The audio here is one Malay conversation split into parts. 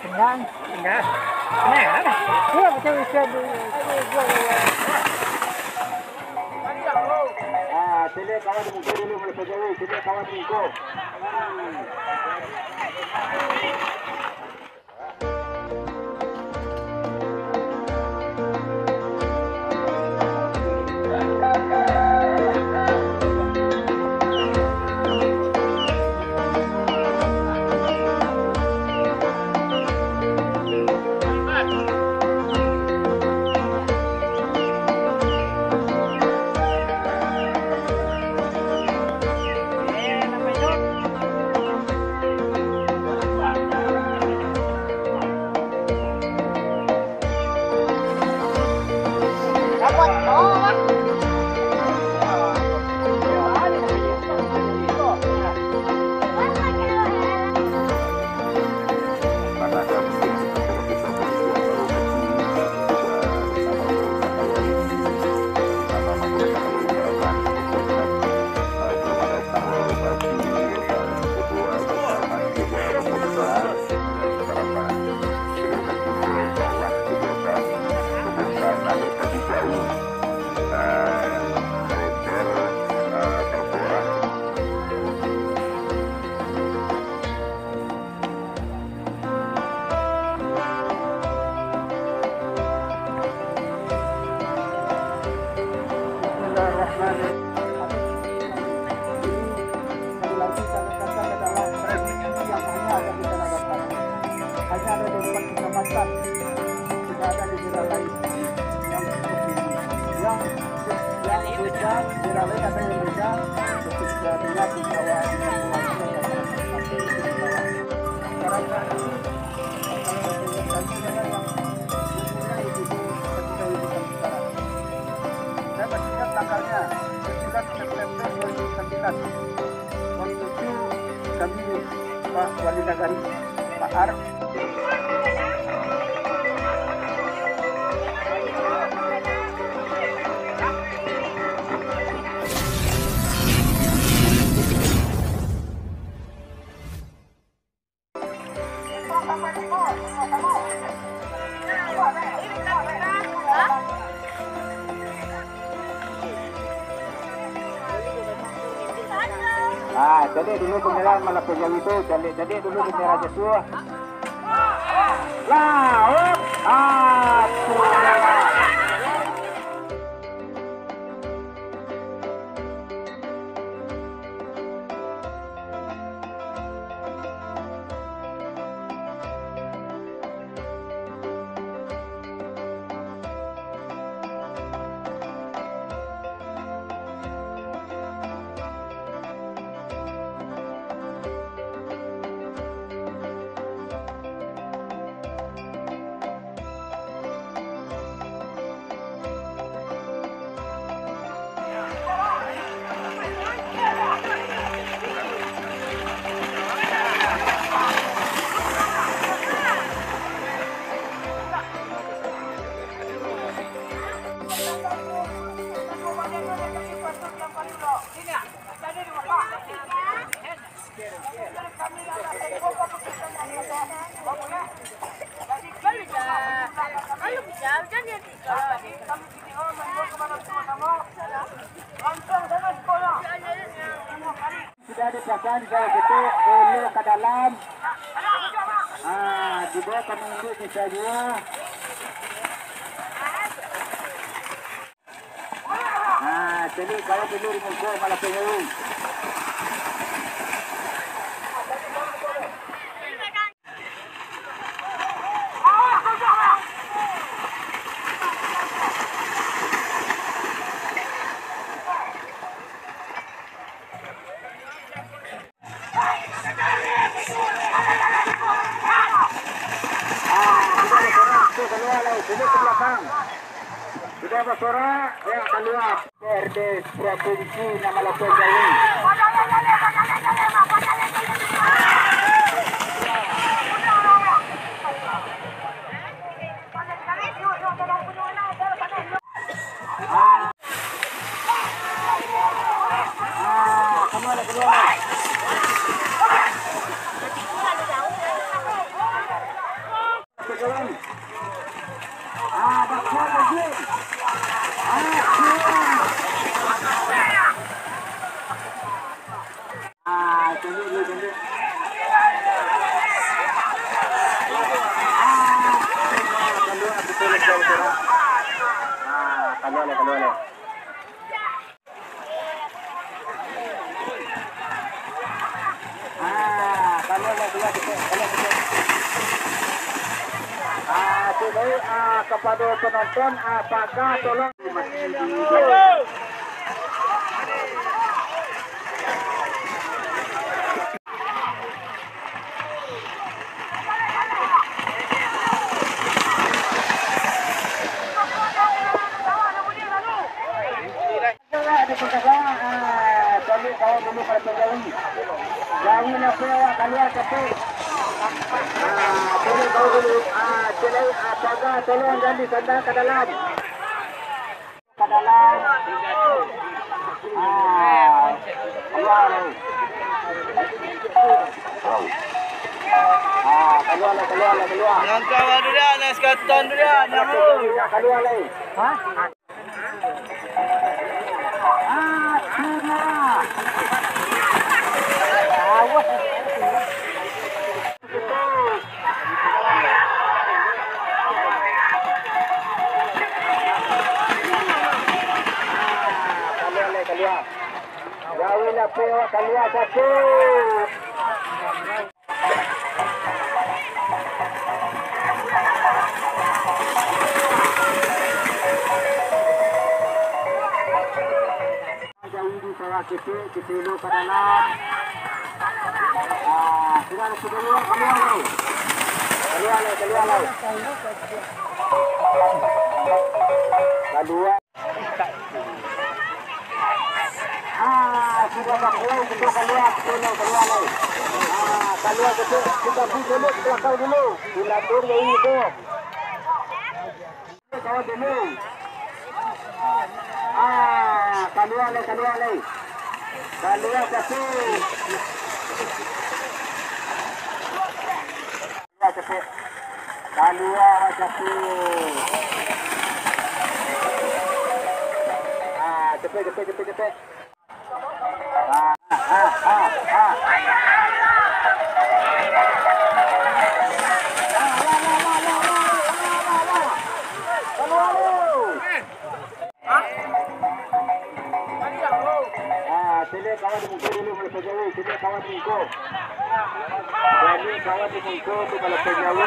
Tinggal. Tinggal. Nah, Iya, macam ikan di. Sini kawan mungkin dulu boleh sejauh. Sini kawan minggu. Pak Wali Nagari Pak Ar. Jadi dulu penyerang malah penjauh itu, jadi dulu penyerang Joshua. Laut, sudah dipasang jauh itu dulu ke dalam. Dibawa ke minggu misalnya. Jadi kalau dulu minggu malah pengen. Ini ke belakang. Sudah bersorak yang keluar RD Provinsi Nama Lopo Jawa. Kemana keluar? keluar. Kepada penonton, apakah tolong Jawi na po kalian kasi boleh kau dulu jelai apakah tolong dan disandang ke dalam keluar Yang kawan dulu dia, nak sekarang dulu dia, nak keluar lagi keluar. Jauhilah pewa keluar satu. Jauhi di bawah kita dulu ke dalam. Sudah keluar. Kedua. Sudah bakuai kita keluar lagi. Keluar kita dulu belakang dulu. Dilatur yang ini tu. Kau dulu. Keluar lagi. Keluar satu. Keluar satu. Cepet. Sini kawan dimungkul dulu kalau penjauh. Sini kawan dimungkul. Jadi kawan dimungkul tu kalau penjauh.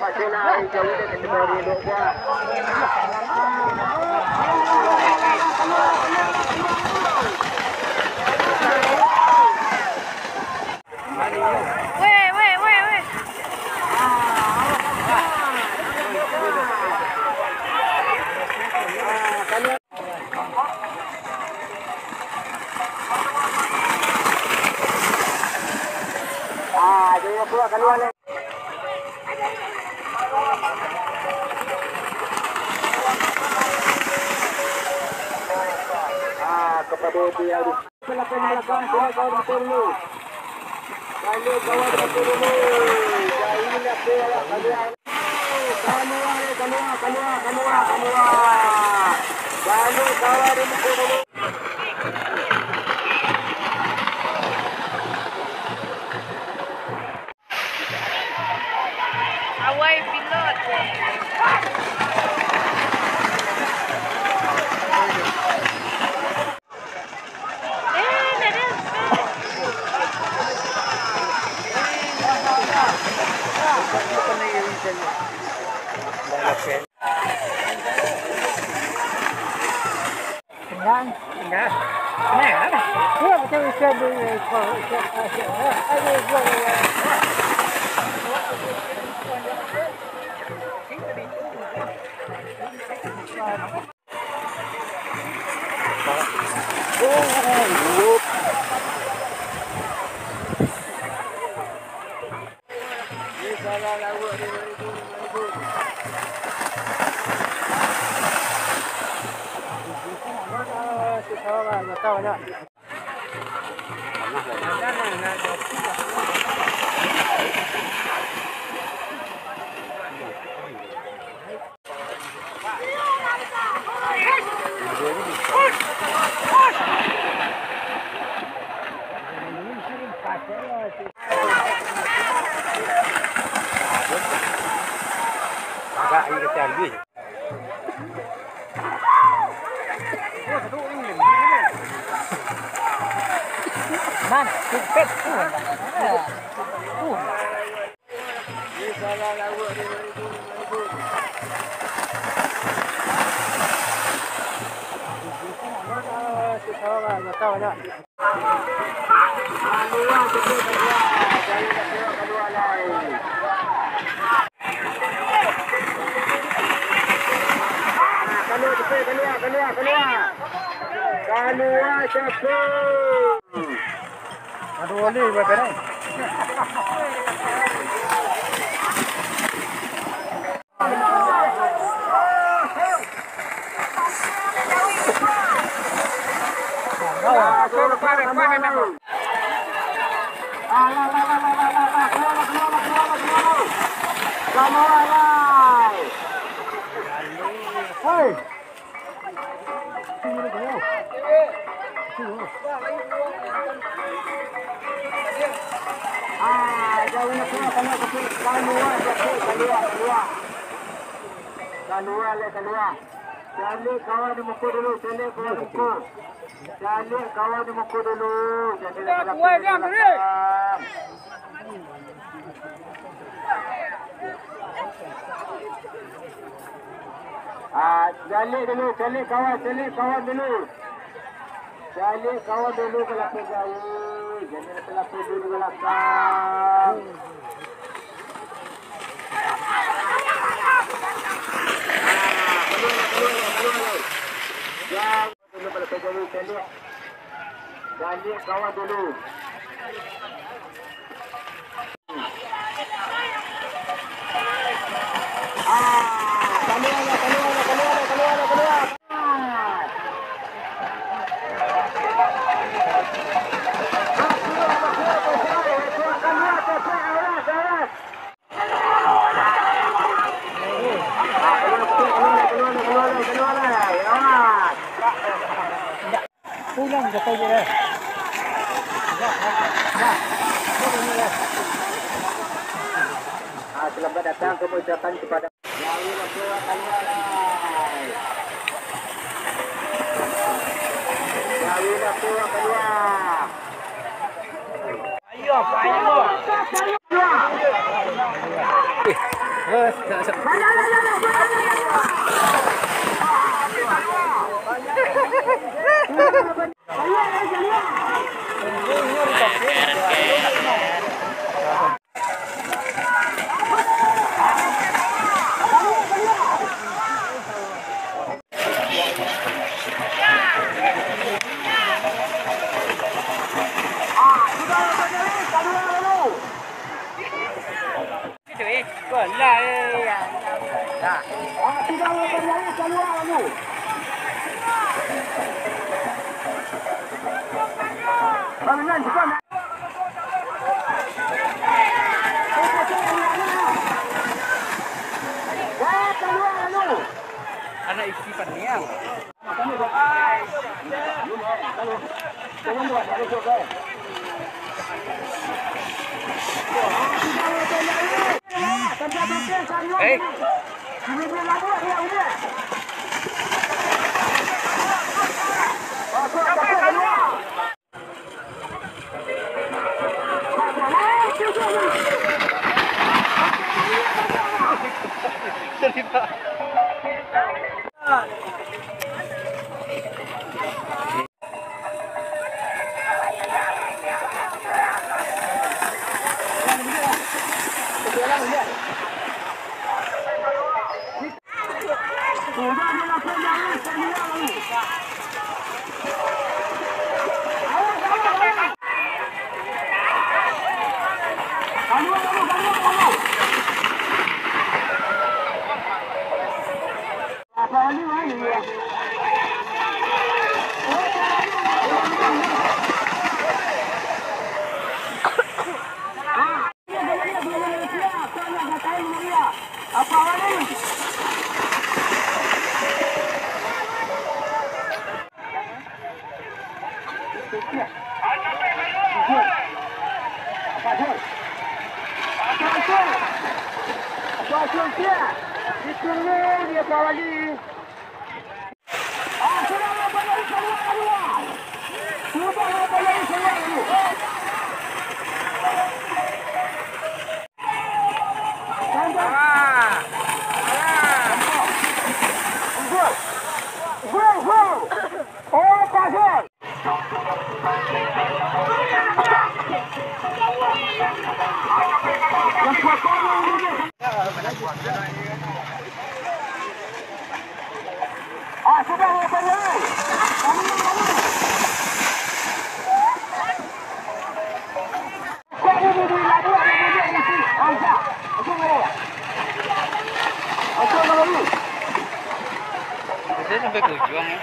Masih naik jauh dengan kembali dua. Weh. Jangan keluar lagi. Kepada dia harus belakang kawan dulu. Kalau kawan dulu. Jauhilah pewa kalian. Keluar. Kalau kawan dulu. Awai pilot. Aduh, ini berapa? Keluar. Jadi kawan dimukul dulu, jadi kawan dimukul. Jadi kawan dimukul dulu. Jadi jali kawan dulu. Jali kawan dulu belakang jauh. Jadi belakang dulu belakang. Yang dulu belakang jauh jali kawan dulu. Keluar. Pulang jatuh je dah. Selamat datang kemuliaan kepada anak isi paniang. dia kawali. Sudah berlari keluar. Sudah berlari keluar. Oh, pasal. Sudah berlari. Saya sampai ke ujung ya.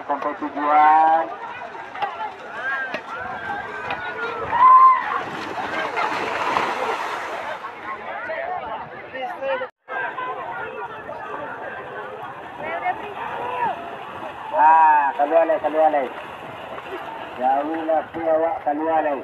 Sampai tujuan. Kalualay. Jauhlah awak kalualay.